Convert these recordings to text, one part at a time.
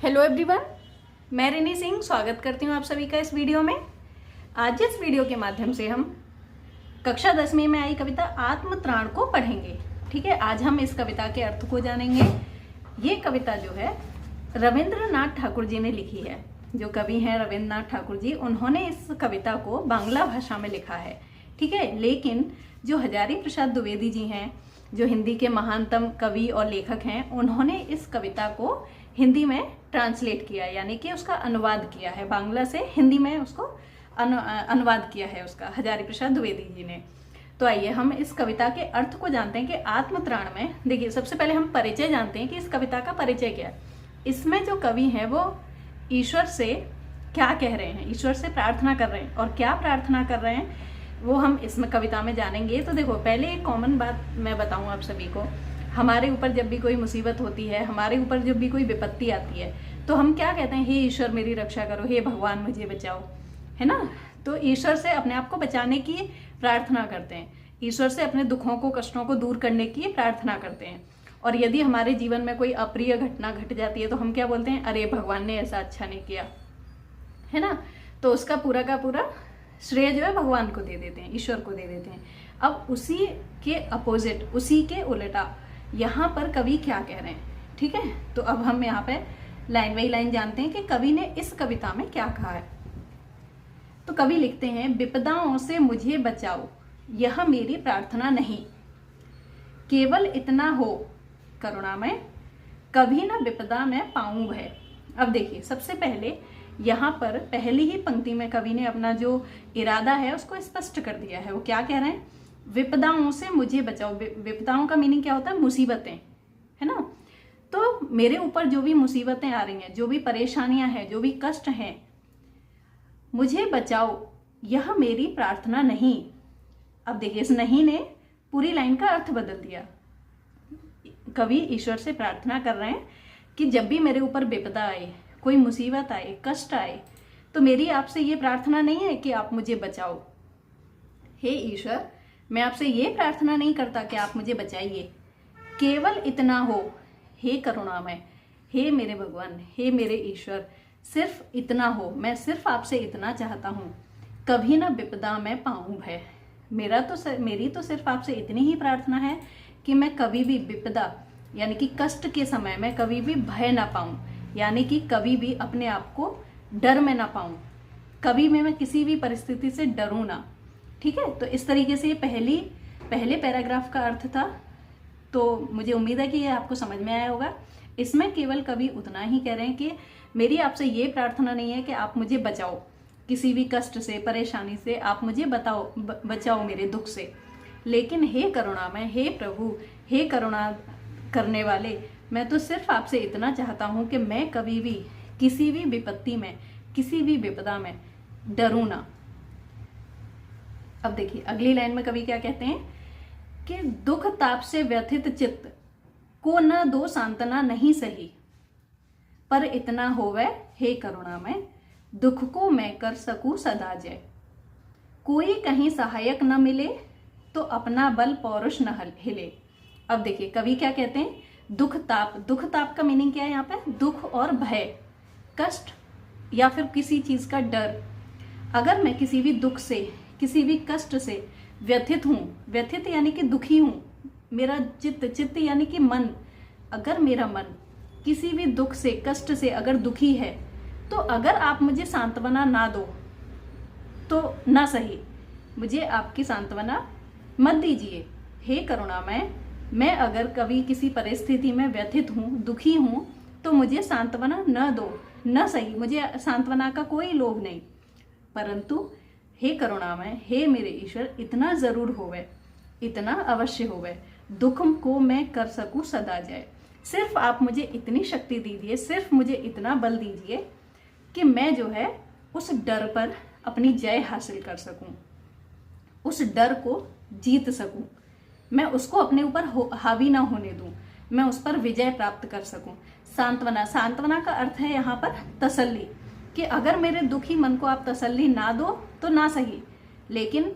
Hello everyone, मैं रिनी सिंह स्वागत करती हूँ आप सभी का इस वीडियो में। आज इस वीडियो के माध्यम से हम कक्षा 10वीं में आई कविता आत्मत्राण को पढ़ेंगे। ठीक है, आज हम इस कविता के अर्थ को जानेंगे। ये कविता जो है रविंद्रनाथ ठाकुर जी ने लिखी है। जो कवि हैं रविंद्रनाथ ठाकुर जी, उन्होंने इस कविता को बांग्ला भाषा में लिखा है। ठीक है, लेकिन जो हजारी प्रसाद द्विवेदी जी हैं, जो हिंदी के महानतम कवि और लेखक हैं, उन्होंने इस कविता को हिंदी में ट्रांसलेट किया, यानी कि उसका अनुवाद किया है। बांग्ला से हिंदी में उसको अनुवाद किया है उसका हजारी प्रसाद द्विवेदी जी ने। तो आइए हम इस कविता के अर्थ को जानते हैं कि आत्मत्राण में, देखिए सबसे पहले हम परिचय जानते हैं कि इस कविता का परिचय क्या है। इसमें जो कवि हैं वो ईश्वर से क्या कह रहे हैं, ईश्वर से प्रार्थना कर रहे हैं, और क्या प्रार्थना कर रहे हैं वो हम इसमें कविता में जानेंगे। तो देखो, पहले एक कॉमन बात मैं बताऊं आप सभी को। हमारे ऊपर जब भी कोई मुसीबत होती है, हमारे ऊपर जब भी कोई विपत्ति आती है, तो हम क्या कहते हैं? हे ईश्वर मेरी रक्षा करो, हे भगवान मुझे बचाओ, है ना। तो ईश्वर से अपने आप को बचाने की प्रार्थना करते हैं, ईश्वर से अपने दुखों को, कष्टों को दूर करने की प्रार्थना करते हैं। और यदि हमारे जीवन में कोई अप्रिय घटना घट जाती है तो हम क्या बोलते हैं? अरे भगवान ने ऐसा अच्छा नहीं किया, है ना। तो उसका पूरा का पूरा श्रेय जो है भगवान को दे देते हैं, ईश्वर को दे देते हैं। अब उसी के अपोजिट, उसी के उल्टा यहाँ पर कवि क्या कह रहे हैं। ठीक है, तो अब हम यहाँ पे लाइन बाई लाइन जानते हैं कि कवि ने इस कविता में क्या कहा है। तो कवि लिखते हैं, विपदाओं से मुझे बचाओ यह मेरी प्रार्थना नहीं, केवल इतना हो करुणा में, कभी न विपदा में पाऊं भय। अब देखिए, सबसे पहले यहाँ पर पहली ही पंक्ति में कवि ने अपना जो इरादा है उसको स्पष्ट कर दिया है। वो क्या कह रहे हैं? विपदाओं से मुझे बचाओ। विपदाओं का मीनिंग क्या होता है? मुसीबतें, है ना। तो मेरे ऊपर जो भी मुसीबतें आ रही हैं, जो भी परेशानियां हैं, जो भी कष्ट हैं, मुझे बचाओ यह मेरी प्रार्थना नहीं। अब देखिए, इस नहीं ने पूरी लाइन का अर्थ बदल दिया। कवि ईश्वर से प्रार्थना कर रहे हैं कि जब भी मेरे ऊपर विपदा आए, कोई मुसीबत आए, कष्ट आए, तो मेरी आपसे ये प्रार्थना नहीं है कि आप मुझे बचाओ। हे ईश्वर, मैं आपसे ये प्रार्थना नहीं करता कि आप मुझे बचाइए, केवल इतना हो हे करुणामय, हे मेरे भगवान, हे मेरे ईश्वर, सिर्फ इतना हो। मैं सिर्फ आपसे इतना चाहता हूँ, कभी ना विपदा में पाऊं भय। मेरी तो सिर्फ आपसे इतनी ही प्रार्थना है कि मैं कभी भी विपदा यानी कि कष्ट के समय में कभी भी भय ना पाऊं, यानी कि कभी भी अपने आप को डर में ना पाऊं, कभी मैं किसी भी परिस्थिति से डरूं ना। ठीक है, तो इस तरीके से ये पहले पैराग्राफ का अर्थ था। तो मुझे उम्मीद है कि ये आपको समझ में आया होगा। इसमें केवल कवि उतना ही कह रहे हैं कि मेरी आपसे ये प्रार्थना नहीं है कि आप मुझे बचाओ किसी भी कष्ट से, परेशानी से, आप मुझे बचाओ मेरे दुख से, लेकिन हे करुणामय, हे प्रभु, हे करुणा करने वाले, मैं तो सिर्फ आपसे इतना चाहता हूं कि मैं कभी भी किसी भी विपत्ति में, किसी भी विपदा में डरूं ना। अब देखिए, अगली लाइन में कवि क्या कहते हैं कि दुख ताप से व्यथित चित्त को न दो सांत्वना नहीं सही, पर इतना होवे हे करुणामय, दुख को मैं कर सकूं सदा जय। कोई कहीं सहायक न मिले तो अपना बल पौरुष न हिले। अब देखिए, कवि क्या कहते हैं? दुख ताप का मीनिंग क्या है यहाँ पे? दुख और भय, कष्ट या फिर किसी चीज का डर। अगर मैं किसी भी दुख से, किसी भी कष्ट से व्यथित हूं, व्यथित यानी कि दुखी हूं, मेरा चित्त यानी कि मन, अगर मेरा मन किसी भी दुख से, कष्ट से अगर दुखी है, तो अगर आप मुझे सांत्वना ना दो तो ना सही, मुझे आपकी सांत्वना मत दीजिए। हे करुणामय, मैं अगर कभी किसी परिस्थिति में व्यथित हूं, दुखी हूं, तो मुझे सांत्वना न दो, न सही, मुझे सांत्वना का कोई लोभ नहीं, परंतु हे करुणामय, हे मेरे ईश्वर, इतना जरूर होवे, इतना अवश्य होवे, दुख को मैं कर सकूं सदा जय। सिर्फ आप मुझे इतनी शक्ति दीजिए, सिर्फ मुझे इतना बल दीजिए कि मैं जो है उस डर पर अपनी जय हासिल कर सकूं, उस डर को जीत सकूं, मैं उसको अपने ऊपर हावी ना होने दूं, मैं उस पर विजय प्राप्त कर सकूं। सांत्वना का अर्थ है यहाँ पर तसल्ली, कि अगर मेरे दुखी मन को आप तसल्ली ना दो तो ना सही, लेकिन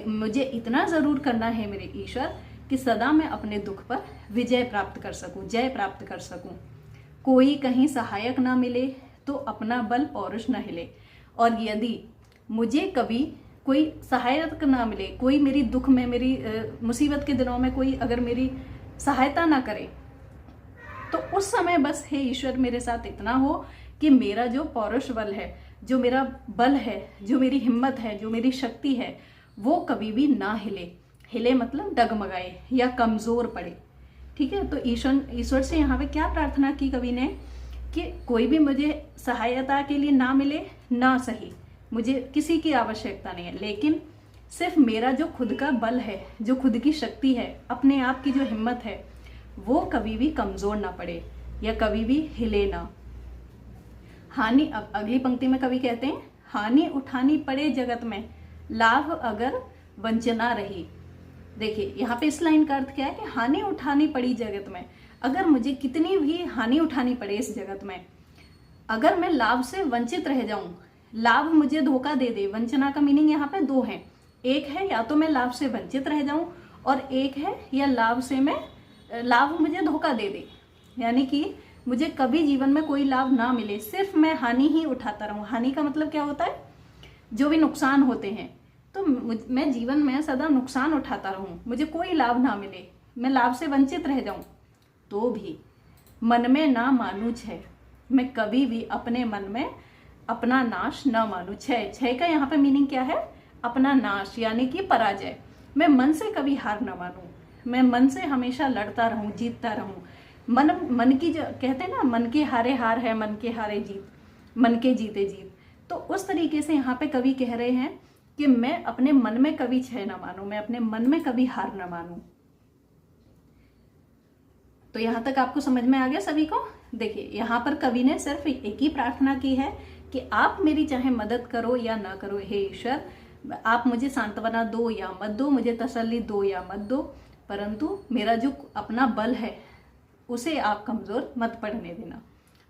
मुझे इतना जरूर करना है मेरे ईश्वर कि सदा मैं अपने दुख पर विजय प्राप्त कर सकूं, जय प्राप्त कर सकूं। कोई कहीं सहायक ना मिले तो अपना बल पौरुष न हिले। और यदि मुझे कभी कोई सहायक ना मिले, कोई मेरी दुख में, मेरी मुसीबत के दिनों में कोई अगर मेरी सहायता ना करे, तो उस समय बस हे ईश्वर मेरे साथ इतना हो कि मेरा जो पौरुष बल है, जो मेरा बल है, जो मेरी हिम्मत है, जो मेरी शक्ति है, वो कभी भी ना हिले। हिले मतलब डगमगाए या कमजोर पड़े। ठीक है, तो ईश्वर से यहाँ पे क्या प्रार्थना की कवि ने कि कोई भी मुझे सहायता के लिए ना मिले ना सही, मुझे किसी की आवश्यकता नहीं है, लेकिन सिर्फ मेरा जो खुद का बल है, जो खुद की शक्ति है, अपने आप की जो हिम्मत है, वो कभी भी कमजोर ना पड़े या कभी भी हिले ना। हानि, अब अगली पंक्ति में कवि कहते हैं, हानि उठानी पड़े जगत में, लाभ अगर वंचना रही। देखिए यहाँ पे इस लाइन का अर्थ क्या है कि हानि उठानी पड़ी जगत में, अगर मुझे कितनी भी हानि उठानी पड़े इस जगत में, अगर मैं लाभ से वंचित रह जाऊं, लाभ मुझे धोखा दे दे। वंचना का मीनिंग यहाँ पे दो है, एक है या तो मैं लाभ से वंचित रह जाऊं, और एक है या लाभ मुझे धोखा दे दे, यानी कि मुझे कभी जीवन में कोई लाभ ना मिले, सिर्फ मैं हानि ही उठाता रहूं। हानि का मतलब क्या होता है, जो भी नुकसान होते हैं, तो मैं जीवन में सदा नुकसान उठाता रहूं, मुझे कोई लाभ ना मिले, मैं लाभ से वंचित रह जाऊं, तो भी मन में ना मानू छय, मैं कभी भी अपने मन में अपना नाश न मानू। छय का यहाँ पे मीनिंग क्या है, अपना नाश यानी कि पराजय। मैं मन से कभी हार न मानू, मैं मन से हमेशा लड़ता रहूं, जीतता रहूं। मन की जो कहते हैं ना, मन के हारे हार है, मन के हारे जीत, मन के जीते जीत। तो उस तरीके से यहाँ पे कवि कह रहे हैं कि मैं अपने मन में कभी छय न मानू, मैं अपने मन में कभी हार न मानू। तो यहाँ तक आपको समझ में आ गया सभी को। देखिए यहाँ पर कवि ने सिर्फ एक ही प्रार्थना की है कि आप मेरी चाहे मदद करो या ना करो, हे ईश्वर, आप मुझे सांत्वना दो या मत दो, मुझे तसल्ली दो या मत दो, परंतु मेरा जो अपना बल है उसे आप कमजोर मत पड़ने देना।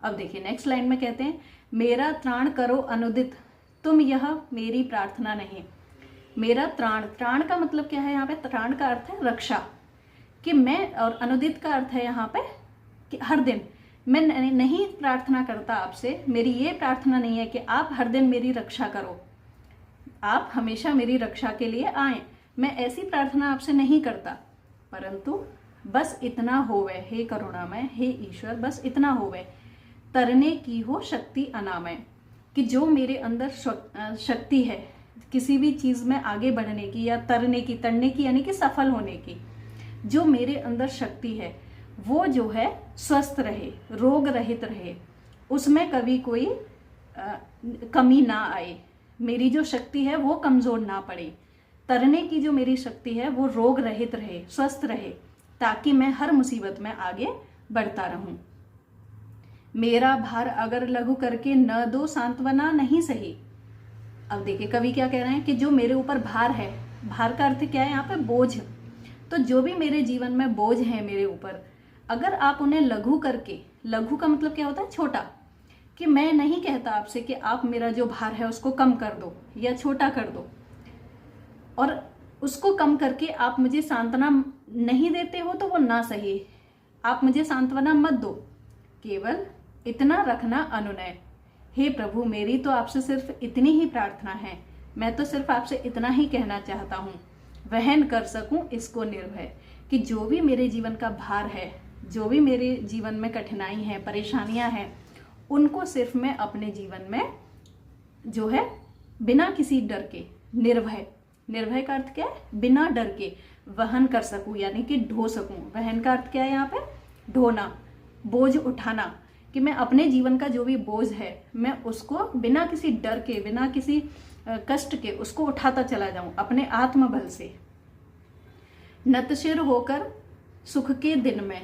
अब देखिए नेक्स्ट लाइन में कहते हैं, मेरा त्राण करो अनुदित, तुम यह मेरी प्रार्थना नहीं। मेरा त्राण का मतलब क्या है, यहाँ पे त्राण का अर्थ है रक्षा, कि मैं, और अनुदित का अर्थ है यहाँ पे कि हर दिन। मैं नहीं प्रार्थना करता आपसे, मेरी ये प्रार्थना नहीं है कि आप हर दिन मेरी रक्षा करो, आप हमेशा मेरी रक्षा के लिए आए, मैं ऐसी प्रार्थना आपसे नहीं करता, परंतु बस इतना होवे हे करुणामय, हे ईश्वर, बस इतना होवे, तरने की हो शक्ति अनामय, कि जो मेरे अंदर शक्ति है किसी भी चीज में आगे बढ़ने की या तरने की यानी कि सफल होने की, जो मेरे अंदर शक्ति है वो जो है स्वस्थ रहे, रोग रहित रहे, उसमें कभी कोई कमी ना आए, मेरी जो शक्ति है वो कमजोर ना पड़े, तरने की जो मेरी शक्ति है वो रोग रहित रहे, स्वस्थ रहे, ताकि मैं हर मुसीबत में आगे बढ़ता रहूं। मेरा भार अगर लघु करके न दो सांत्वना नहीं सही। अब देखिए कवि क्या कह रहे हैं कि जो मेरे ऊपर भार है, भार का अर्थ क्या है यहाँ पे, बोझ। तो जो भी मेरे जीवन में बोझ है मेरे ऊपर, अगर आप उन्हें लघु करके, लघु का मतलब क्या होता है, छोटा, कि मैं नहीं कहता आपसे कि आप मेरा जो भार है उसको कम कर दो या छोटा कर दो, और उसको कम करके आप मुझे सांत्वना नहीं देते हो तो वो ना सही, आप मुझे सांत्वना मत दो, केवल इतना रखना अनुनय। हे प्रभु, मेरी तो आपसे सिर्फ इतनी ही प्रार्थना है, मैं तो सिर्फ आपसे इतना ही कहना चाहता हूँ, वहन कर सकूं इसको निर्भय, कि जो भी मेरे जीवन का भार है, जो भी मेरे जीवन में कठिनाई है, परेशानियां हैं, उनको सिर्फ मैं अपने जीवन में जो है बिना किसी डर के, निर्भय, निर्भय का अर्थ क्या है, बिना डर के वहन कर सकूं, यानी कि ढो सकूं। वहन का अर्थ क्या है यहाँ पे, ढोना, बोझ उठाना, कि मैं अपने जीवन का जो भी बोझ है मैं उसको बिना किसी डर के, बिना किसी कष्ट के उसको उठाता चला जाऊं अपने आत्मबल से। नतशिर होकर सुख के दिन में,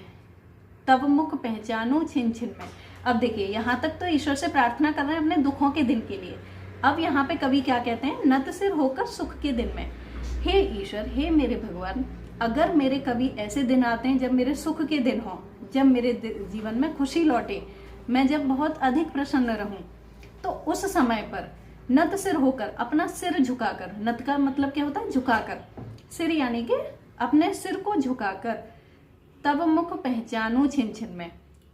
तब मुख पहचानूं छिन छिन में। अब देखिए यहाँ तक तो ईश्वर से प्रार्थना कर रहे हैं अपने दुखों के दिन के लिए। अब यहाँ पे कवि क्या कहते हैं, नतशिर होकर सुख के दिन में, हे ईश्वर, हे मेरे भगवान, अगर मेरे कभी ऐसे दिन आते हैं जब मेरे सुख के दिन हो, जब मेरे जीवन में खुशी लौटे, मैं जब बहुत अधिक प्रसन्न रहूं, तो उस समय पर नत सिर होकर, अपना सिर झुकाकर, नत का मतलब क्या होता है, झुकाकर, सिर यानी कि अपने सिर को झुकाकर, तब मुख पहचानूं छिन छिन में,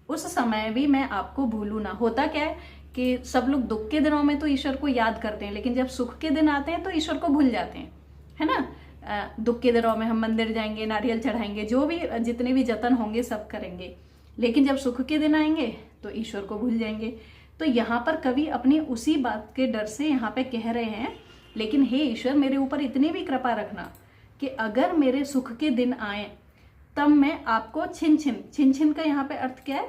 उस समय भी मैं आपको भूलूं ना। होता क्या है कि सब लोग दुख के दिनों में तो ईश्वर को याद करते हैं, लेकिन जब सुख के दिन आते हैं तो ईश्वर को भूल जाते हैं, है ना। दुख के दिनों में हम मंदिर जाएंगे, नारियल चढ़ाएंगे, जो भी जितने भी जतन होंगे सब करेंगे, लेकिन जब सुख के दिन आएंगे तो ईश्वर को भूल जाएंगे। तो यहाँ पर कवि अपनी उसी बात के डर से यहाँ पे कह रहे हैं, लेकिन हे ईश्वर मेरे ऊपर इतनी भी कृपा रखना कि अगर मेरे सुख के दिन आए तब मैं आपको छिन छिन का यहाँ पे अर्थ क्या है,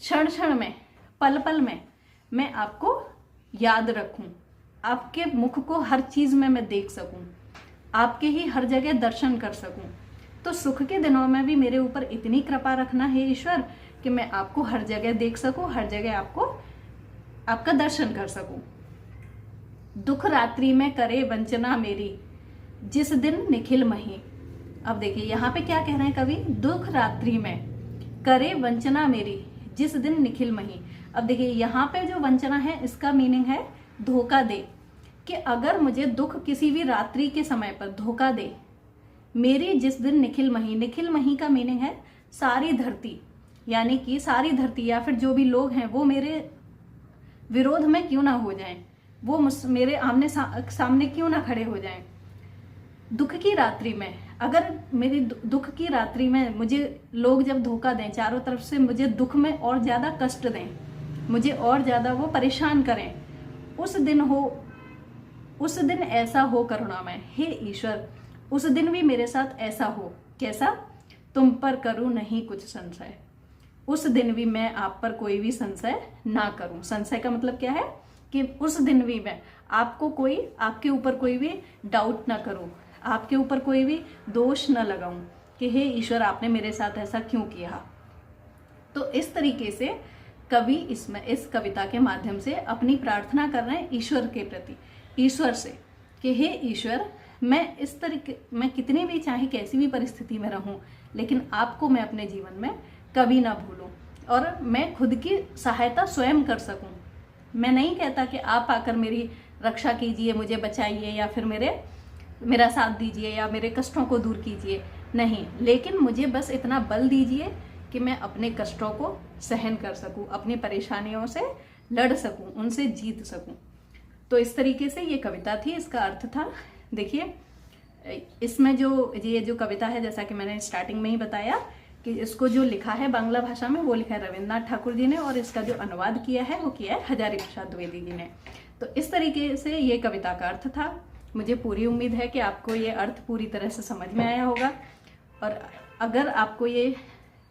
क्षण क्षण में, पल पल में मैं आपको याद रखूं, आपके मुख को हर चीज में मैं देख सकूं, आपके ही हर जगह दर्शन कर सकूं। तो सुख के दिनों में भी मेरे ऊपर इतनी कृपा रखना है ईश्वर कि मैं आपको हर जगह देख सकूं, हर जगह आपको आपका दर्शन कर सकूं। दुख रात्रि में करे वंचना मेरी, जिस दिन निखिल मही। अब देखिए यहाँ पे क्या कह रहे हैं कवि, दुख रात्रि में करे वंचना मेरी, जिस दिन निखिल मही। अब देखिए यहाँ पे जो वंचना है इसका मीनिंग है धोखा दे, कि अगर मुझे दुख किसी भी रात्रि के समय पर धोखा दे, मेरी जिस दिन निखिल मही, निखिल मही का मीनिंग है सारी धरती, यानी कि सारी धरती या फिर जो भी लोग हैं वो मेरे विरोध में क्यों ना हो जाएं, वो मेरे आमने सामने क्यों ना खड़े हो जाएं। दुख की रात्रि में, अगर मेरी दुख की रात्रि में मुझे लोग जब धोखा दें, चारों तरफ से मुझे दुख में और ज्यादा कष्ट दें, मुझे और ज्यादा वो परेशान करें, उस दिन ऐसा हो करुणामय, हे ईश्वर उस दिन भी मेरे साथ ऐसा हो। कैसा, तुम पर करूं नहीं कुछ संशय, उस दिन भी मैं आप पर कोई भी संशय ना करूं। संशय का मतलब क्या है कि उस दिन भी मैं आपके ऊपर कोई भी डाउट ना करूं, आपके ऊपर कोई भी दोष न लगाऊं कि हे ईश्वर आपने मेरे साथ ऐसा क्यों किया। तो इस तरीके से कवि इसमें इस कविता के माध्यम से अपनी प्रार्थना कर रहे हैं ईश्वर के प्रति, ईश्वर से कि हे ईश्वर मैं कितनी भी चाहे कैसी भी परिस्थिति में रहूं, लेकिन आपको मैं अपने जीवन में कभी ना भूलूं और मैं खुद की सहायता स्वयं कर सकूं। मैं नहीं कहता कि आप आकर मेरी रक्षा कीजिए, मुझे बचाइए या फिर मेरा साथ दीजिए या मेरे कष्टों को दूर कीजिए, नहीं, लेकिन मुझे बस इतना बल दीजिए कि मैं अपने कष्टों को सहन कर सकूं, अपनी परेशानियों से लड़ सकूं, उनसे जीत सकूं। तो इस तरीके से ये कविता थी, इसका अर्थ था। देखिए इसमें ये जो कविता है, जैसा कि मैंने स्टार्टिंग में ही बताया कि इसको जो लिखा है बांग्ला भाषा में वो लिखा है रविन्द्रनाथ ठाकुर जी ने, और इसका जो अनुवाद किया है वो किया है हजारी प्रसाद द्विवेदी जी ने। तो इस तरीके से ये कविता का अर्थ था। मुझे पूरी उम्मीद है कि आपको ये अर्थ पूरी तरह से समझ में आया होगा, और अगर आपको ये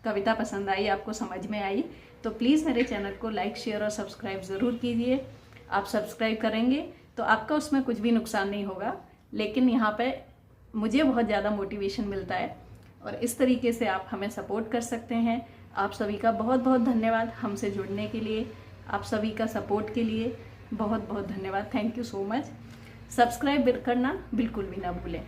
कविता पसंद आई, आपको समझ में आई, तो प्लीज़ मेरे चैनल को लाइक, शेयर और सब्सक्राइब ज़रूर कीजिए। आप सब्सक्राइब करेंगे तो आपका उसमें कुछ भी नुकसान नहीं होगा, लेकिन यहाँ पे मुझे बहुत ज़्यादा मोटिवेशन मिलता है, और इस तरीके से आप हमें सपोर्ट कर सकते हैं। आप सभी का बहुत बहुत धन्यवाद हमसे जुड़ने के लिए, आप सभी का सपोर्ट के लिए बहुत बहुत धन्यवाद। Thank you so much. Subscribe करना बिल्कुल भी ना भूलें।